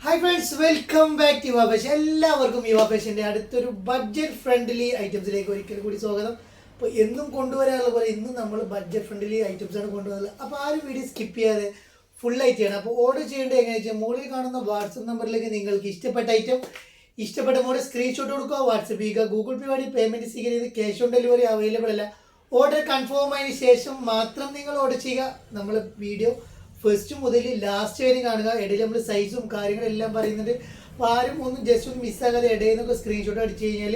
Hi friends, welcome back to Yuva fashion. എല്ലാവർക്കും യുവ ഫാഷൻ്റെ അടുത്തൊരു budget friendly ഐറ്റംസിലേക്ക് ഒരിക്കൽ കൂടി സ്വാഗതം. അപ്പോൾ എന്നും കൊണ്ടുവരാനുള്ള പോലെ ഇന്നും നമ്മൾ ബഡ്ജറ്റ് ഫ്രണ്ട്ലി ഐറ്റംസാണ് കൊണ്ടുവന്നത്. അപ്പോൾ ആ ഒരു വീഡിയോ സ്കിപ്പ് ചെയ്യാതെ ഫുള്ളായിട്ട് ചെയ്യണം. അപ്പോൾ ഓർഡർ ചെയ്യേണ്ടത് എങ്ങനെയാണെന്ന് വെച്ചാൽ മുകളിൽ കാണുന്ന വാട്സപ്പ് നമ്പറിലേക്ക് നിങ്ങൾക്ക് ഇഷ്ടപ്പെട്ട ഐറ്റം ഇഷ്ടപ്പെട്ട മോഡൽ സ്ക്രീൻഷോട്ട് കൊടുക്കുക, വാട്സപ്പ് ചെയ്യുക. ഗൂഗിൾ പേ വഴി പേയ്മെൻറ്റ് സ്വീകരിക്കുന്നത് ക്യാഷ് ഓൺ ഡെലിവറി അവൈലബിൾ അല്ല. ഓർഡർ കൺഫേം ആയതിനു ശേഷം മാത്രം നിങ്ങൾ ഓർഡർ ചെയ്യുക. നമ്മൾ വീഡിയോ ഫസ്റ്റ് മുതൽ ലാസ്റ്റ് വരെ കാണുക. ഇടയിൽ നമ്മൾ സൈസും കാര്യങ്ങളെല്ലാം പറയുന്നുണ്ട്. അപ്പോൾ ആരും ഒന്നും ജസ്റ്റ് ഒന്ന് മിസ്സാകാതെ ഇടയിൽ നിന്നൊക്കെ സ്ക്രീൻഷോട്ട് അടിച്ചു കഴിഞ്ഞാൽ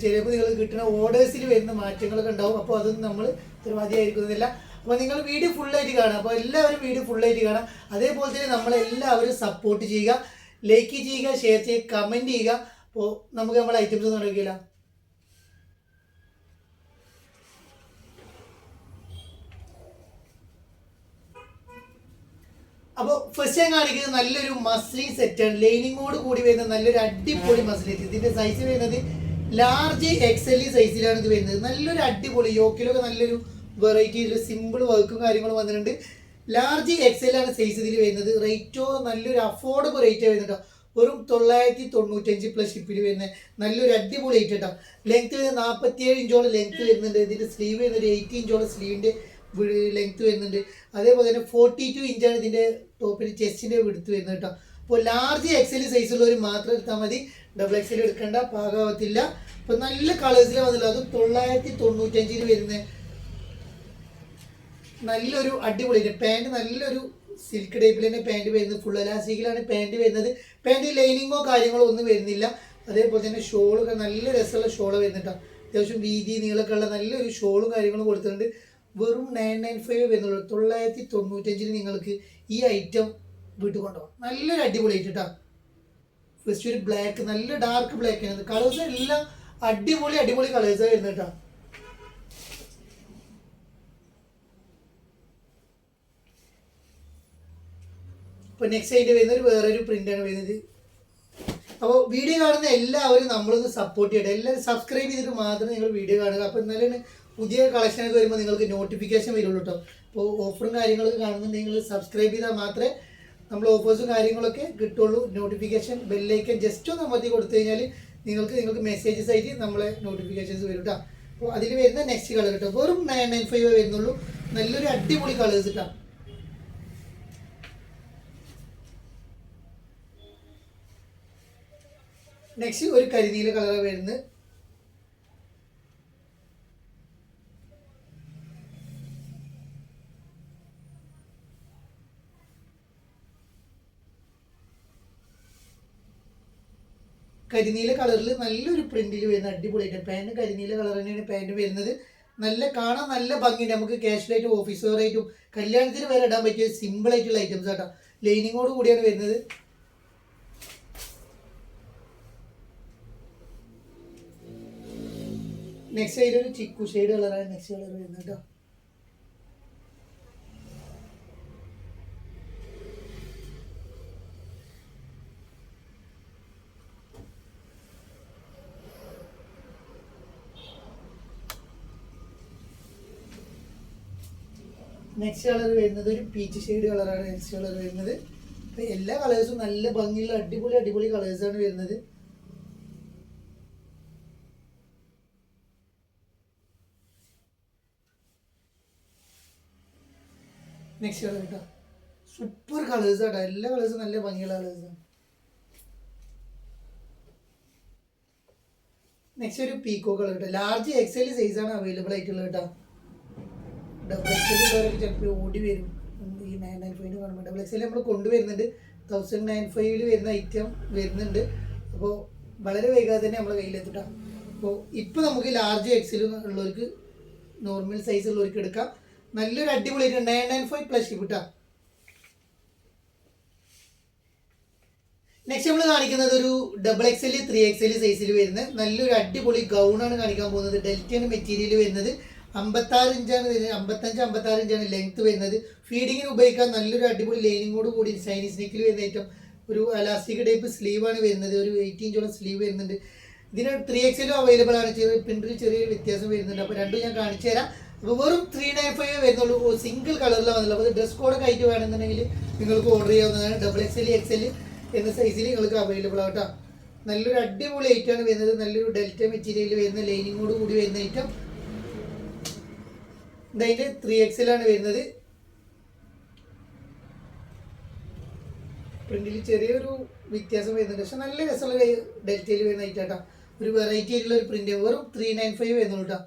ചിലപ്പോൾ നിങ്ങൾ കിട്ടുന്ന ഓർഡേഴ്സിൽ വരുന്ന മാറ്റങ്ങളൊക്കെ ഉണ്ടാവും. അപ്പോൾ അതൊന്നും നമ്മൾ ഉത്തരവാദിയായിരിക്കുന്നില്ല. അപ്പോൾ നിങ്ങൾ വീഡിയോ ഫുള്ളായിട്ട് കാണുക. അപ്പോൾ എല്ലാവരും വീഡിയോ ഫുള്ളായിട്ട് കാണാം. അതേപോലെ തന്നെ നമ്മളെല്ലാവരും സപ്പോർട്ട് ചെയ്യുക, ലൈക്ക് ചെയ്യുക, ഷെയർ ചെയ്യുക, കമൻറ്റ് ചെയ്യുക. അപ്പോൾ നമുക്ക് നമ്മുടെ ഐറ്റംസ് ഒന്നും നടക്കില്ല. അപ്പോൾ ഫസ്റ്റ് ഞാൻ കാണിക്കുന്നത് നല്ലൊരു മസ്ലിൻ സെറ്റാണ്. ലൈനിങ്ങോട് കൂടി വരുന്ന നല്ലൊരു അടിപൊളി മസ്ലിൻ. ഇതിന്റെ സൈസ് വരുന്നത് ലാർജ് എക്സൽ സൈസിലാണ് ഇത് വരുന്നത്. നല്ലൊരു അടിപൊളി യോക്കിലൊക്കെ നല്ലൊരു വെറൈറ്റി സിമ്പിൾ വർക്കും കാര്യങ്ങളും വന്നിട്ടുണ്ട്. ലാർജ് എക്സൽ ആണ് സൈസ് ഇതിൽ വരുന്നത്. റേറ്റോ നല്ലൊരു അഫോർഡബിൾ റേറ്റ് വരുന്നുണ്ടോ. വെറും 995 പ്ലസ് ഷിപ്പിൽ വരുന്നത് നല്ലൊരു അടിപൊളി റേറ്റ് കേട്ടോ. ലെങ്ത് വരുന്നത് 47 ഇഞ്ചോളം ലെങ്ത് വരുന്നുണ്ട്. ഇതിന്റെ സ്ലീവ് വരുന്നത് ഒരു 80 ഇഞ്ചോളം സ്ലീവിന്റെ ലെങ്ത് വരുന്നുണ്ട്. അതേപോലെ തന്നെ 42 ഇഞ്ചാണ് ഇതിന്റെ ടോപ്പിൽ ചെസ്റ്റിന്റെ വിടുത്ത് വരുന്നത് കേട്ടോ. അപ്പോൾ ലാർജ് എക്സൽ സൈസുള്ളവർ മാത്രം എടുത്താൽ മതി. ഡബിൾ എക്സൽ എടുക്കേണ്ട, പാകാവത്തില്ല. അപ്പോൾ നല്ല കളേഴ്സിൽ വന്നില്ല. അത് 995 വരുന്ന നല്ലൊരു അടിപൊളി പാൻറ്. നല്ലൊരു സിൽക്ക് ടൈപ്പിൽ തന്നെ പാൻറ് വരുന്നത്. ഫുൾ എലാസ്റ്റിക്കിലാണ് പാൻറ് വരുന്നത്. പാൻറ് ലൈനിങ്ങോ കാര്യങ്ങളോ ഒന്നും വരുന്നില്ല. അതേപോലെ തന്നെ ഷോളൊക്കെ നല്ല രസമുള്ള ഷോള് വരുന്നുണ്ടോ. അത്യാവശ്യം വീതി നീളമൊക്കെ ഉള്ള നല്ലൊരു ഷോളും കാര്യങ്ങളും കൊടുത്തിട്ടുണ്ട്. വെറും 995 വരുന്നുള്ളൂ. 995 നിങ്ങൾക്ക് ഈ ഐറ്റം വീട്ടിൽ കൊണ്ടുപോകാം. നല്ലൊരു അടിപൊളി ഐറ്റം കേട്ടോ. ഫസ്റ്റ് ഒരു ബ്ലാക്ക്, നല്ല ഡാർക്ക് ബ്ലാക്ക് ആണ്. കളേഴ്സ് എല്ലാം അടിപൊളി അടിപൊളി കളേഴ്സാണ് വരുന്നത് കേട്ടോ. ഇപ്പോൾ നെക്സ്റ്റ് ആയിട്ട് വരുന്നത് വേറൊരു പ്രിൻ്റാണ് വരുന്നത്. അപ്പോൾ വീഡിയോ കാണുന്ന എല്ലാവരും നമ്മളൊന്ന് സപ്പോർട്ട് ചെയ്യട്ടെ. എല്ലാവരും സബ്സ്ക്രൈബ് ചെയ്തിട്ട് മാത്രം നിങ്ങൾ വീഡിയോ കാണുക. അപ്പോൾ എന്നാലും പുതിയ കളക്ഷനൊക്കെ വരുമ്പോൾ നിങ്ങൾക്ക് നോട്ടിഫിക്കേഷൻ വരുള്ളൂ കേട്ടോ. അപ്പോൾ ഓഫറും കാര്യങ്ങളൊക്കെ കാണുന്നുണ്ടെങ്കിൽ നിങ്ങൾ സബ്സ്ക്രൈബ് ചെയ്താൽ മാത്രമേ നമ്മൾ ഓഫേഴ്സും കാര്യങ്ങളൊക്കെ കിട്ടുള്ളൂ. നോട്ടിഫിക്കേഷൻ ബെല്ലൈക്കൻ ജസ്റ്റ് ഒന്ന് അമർത്തി കൊടുത്തു കഴിഞ്ഞാൽ നിങ്ങൾക്ക് മെസ്സേജസ് ആയിട്ട് നമ്മളെ നോട്ടിഫിക്കേഷൻസ് വരും കേട്ടോ. അപ്പോൾ അതിൽ വരുന്ന നെക്സ്റ്റ് കളർ കേട്ടോ. വെറും 995 വരുന്നുള്ളൂ. നല്ലൊരു അടിപൊളി കളേഴ്സ് കേട്ടോ. നെക്സ്റ്റ് ഒരു കരിനീല കളർ വരുന്നത്. കരിനീല കളറിൽ നല്ലൊരു പ്രിന്റിൽ വരുന്ന അടിപൊളിയായിട്ട് പാൻറ് കരിനീല കളർ തന്നെയാണ് പാൻറ് വരുന്നത്. നല്ല കാണാൻ നല്ല ഭംഗിയുണ്ട്. നമുക്ക് കാഷ്വലായിട്ടും ഓഫീസ് വെയറായിട്ടും കല്യാണത്തിന് വരെ ഇടാൻ പറ്റിയ സിമ്പിൾ ആയിട്ടുള്ള ഐറ്റംസ് ആട്ടോ. ലൈനിങ്ങോട് കൂടിയാണ് വരുന്നത്. നെക്സ്റ്റ് സൈഡ് ഒരു ചിക്കു ഷെയ്ഡ് കളറാണ് നെക്സ്റ്റ് കളർ വരുന്നത് കേട്ടോ. നെക്സ്റ്റ് കളർ വരുന്നത് ഒരു പീച്ച് ഷെയ്ഡ് കളറാണ് നെക്സ്റ്റ് കളർ വരുന്നത്. അപ്പോൾ എല്ലാ കളേഴ്സും നല്ല ഭംഗിയുള്ള അടിപൊളി അടിപൊളി കളേഴ്സാണ് വരുന്നത്. നെക്സ്റ്റ് കളർ കേട്ടോ. സൂപ്പർ കളേഴ്സ് കേട്ടോ. എല്ലാ കളേഴ്സും നല്ല ഭംഗിയുള്ള കളേഴ്സാണ്. നെക്സ്റ്റ് ഒരു പീക്കോ കളർ കേട്ടോ. ലാർജ് എക്സൽ സൈസാണ് അവൈലബിൾ ആയിട്ടുള്ളത് കേട്ടോ. ഡബിൾ എക്സൽ ഉള്ളവരൊക്കെ ചിലപ്പോൾ ഓടി വരും. ഈ 995 കാണുമ്പോൾ ഡബിൾ എക്സൽ നമ്മൾ കൊണ്ടുവരുന്നുണ്ട്. 1095 വരുന്ന ഐറ്റം വരുന്നുണ്ട്. അപ്പോൾ വളരെ വൈകാതെ തന്നെ നമ്മളെ കയ്യിലെത്തിട്ടാണ്. അപ്പോൾ ഇപ്പോൾ നമുക്ക് ലാർജ് എക്സൽ ഉള്ളവർക്ക് നോർമൽ സൈസ് ഉള്ളവർക്ക് എടുക്കാം. നല്ലൊരു അടിപൊളി 995 പ്ലസ് ഷിപ്പ് കേട്ടോ. നെക്സ്റ്റ് നമ്മൾ കാണിക്കുന്നത് ഒരു ഡബിൾ എക്സൽ 3XL സൈസിൽ വരുന്ന നല്ലൊരു അടിപൊളി ഗൗണാണ് കാണിക്കാൻ പോകുന്നത്. ഡെൽറ്റയാണ് മെറ്റീരിയൽ വരുന്നത്. 56 ഇഞ്ചാണ് വരുന്നത്. 55-56 ഇഞ്ചാണ് ലെങ്ത് വരുന്നത്. ഫീഡിങ്ങിന് ഉപയോഗിക്കാൻ നല്ലൊരു അടിപൊളി ലൈനിങ്ങോട് കൂടി ചൈനീസ് നെക്കിൽ വരുന്ന ഐറ്റം. ഒരു എലാസ്റ്റിക് ടൈപ്പ് സ്ലീവാണ് വരുന്നത്. ഒരു 80 ഇഞ്ചോളം സ്ലീവ് വരുന്നുണ്ട്. ഇതിന് 3XL അവൈലബിൾ ആണ്. പ്രിന്റിൽ ചെറിയൊരു വ്യത്യാസം വരുന്നുണ്ട്. അപ്പോൾ രണ്ടും ഞാൻ കാണിച്ചു തരാം. അപ്പോൾ വെറും 395 വരുന്നുള്ളൂ. സിംഗിൾ കളറിലാണ് വന്നുള്ളൂ. അപ്പോൾ ഡ്രസ് കോഡൊക്കെ ആയിട്ട് വേണമെന്നുണ്ടെങ്കിൽ നിങ്ങൾക്ക് ഓർഡർ ചെയ്യാവുന്നതാണ്. ഡബിൾ എക്സൽ, എക്സൽ എന്ന സൈസിൽ നിങ്ങൾക്ക് അവൈലബിൾ ആവട്ടോ. നല്ലൊരു അടിപൊളി ഐറ്റമാണ് വരുന്നത്. നല്ലൊരു ഡെൽറ്റ മെറ്റീരിയൽ വരുന്ന ലൈനിങ്ങോട് കൂടി വരുന്ന ഐറ്റം. ഇതിൻ്റെ 3XL ആണ് വരുന്നത്. പ്രിന്റിൽ ചെറിയൊരു വ്യത്യാസം വരുന്നുണ്ട്, പക്ഷെ നല്ല രസമുള്ള ഡെൽറ്റയിൽ വരുന്ന ഐറ്റം കേട്ടോ. ഒരു വെറൈറ്റി ആയിട്ടുള്ള ഒരു പ്രിന്റ്. വെറും 395 വരുന്നുള്ളൂ കേട്ടോ.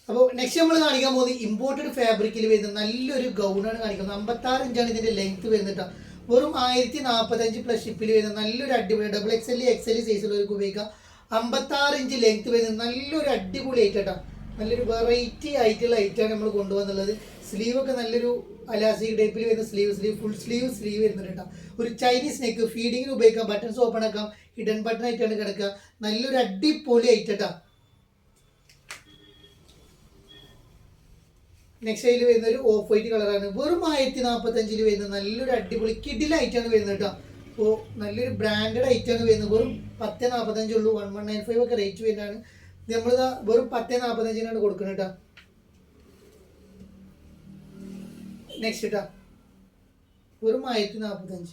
അപ്പോൾ നെക്സ്റ്റ് നമ്മൾ കാണിക്കാൻ പോകുന്നത് ഇമ്പോർട്ടഡ് ഫാബ്രിക്കിൽ വരുന്ന നല്ലൊരു ഗൗണാണ് കാണിക്കുന്നത്. 56 ഇഞ്ചാണ് ഇതിന്റെ ലെങ്ത് വരുന്നത്. വെറും 1045 പ്ലസ് ഷിപ്പിൽ വരുന്ന നല്ലൊരു അടിപൊളി XXL XL സൈസിലുള്ളവർക്ക് ഉപയോഗിക്കാം. 56 ഇഞ്ച് ലെങ്ത് വരുന്നത് നല്ലൊരു അടിപൊളി ഐറ്റം കേട്ടോ. നല്ലൊരു വെറൈറ്റി ആയിട്ടുള്ള ഐറ്റമാണ് നമ്മൾ കൊണ്ടുവന്നുള്ളത്. സ്ലീവ് ഒക്കെ നല്ലൊരു അലാസ്റ്റിക് ടൈപ്പിൽ വരുന്ന സ്ലീവ് ഫുൾ സ്ലീവ് വരുന്നുണ്ട് കേട്ടോ. ഒരു ചൈനീസ് നെക്ക്, ഫീഡിങ്ങിന് ഉപയോഗിക്കാം, ബട്ടൺസ് ഓപ്പൺ ആക്കാം, ഹിഡൻ ബട്ടൺ ആയിട്ടാണ് കിടക്കുക. നല്ലൊരു അടിപൊളി ഐറ്റം കേട്ടോ. നെക്സ്റ്റ് അതിൽ വരുന്ന ഒരു ഓഫ് വൈറ്റ് കളറാണ്. വെറും 1045 വരുന്നത് നല്ലൊരു അടിപൊളി കിഡിലായിട്ടാണ് വരുന്നത് കേട്ടോ. അപ്പോൾ നല്ലൊരു ബ്രാൻഡഡ് ഐറ്റമാണ് വരുന്നത്. വെറും 1045 ഉള്ളൂ. 1195 ഒക്കെ റേറ്റ് വരുന്നതാണ്. നമ്മളിതാ വെറും 1045 കൊടുക്കുന്നത് കേട്ടോ. നെക്സ്റ്റ് കേട്ടോ, വെറും 1045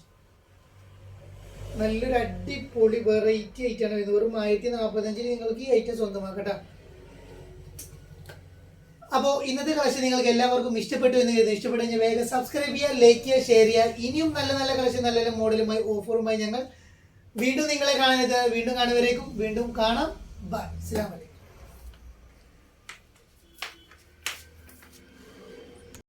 നല്ലൊരു അടിപൊളി വെറൈറ്റി ഐറ്റമാണ് വരുന്നത്. വെറും 1045 നിങ്ങൾക്ക് ഈ ഐറ്റം സ്വന്തമാക്കട്ടോ. അപ്പോൾ ഇന്നത്തെ കളക്ഷൻ നിങ്ങൾക്ക് എല്ലാവർക്കും ഇഷ്ടപ്പെട്ടു എന്ന് കരുതുന്നു. ഇഷ്ടപ്പെട്ടെങ്കിൽ വേഗം സബ്സ്ക്രൈബ് ചെയ്യുക, ലൈക്ക് ചെയ്യുക, ഷെയർ ചെയ്യുക. ഇനിയും നല്ല നല്ല കളക്ഷൻ, നല്ല നല്ല മോഡലുമായി ഓഫറുമായി ഞങ്ങൾ വീണ്ടും നിങ്ങളെ വീണ്ടും കാണുവരേക്കും വീണ്ടും കാണാം. ബൈ. അസ്സലാമു അലൈക്കും.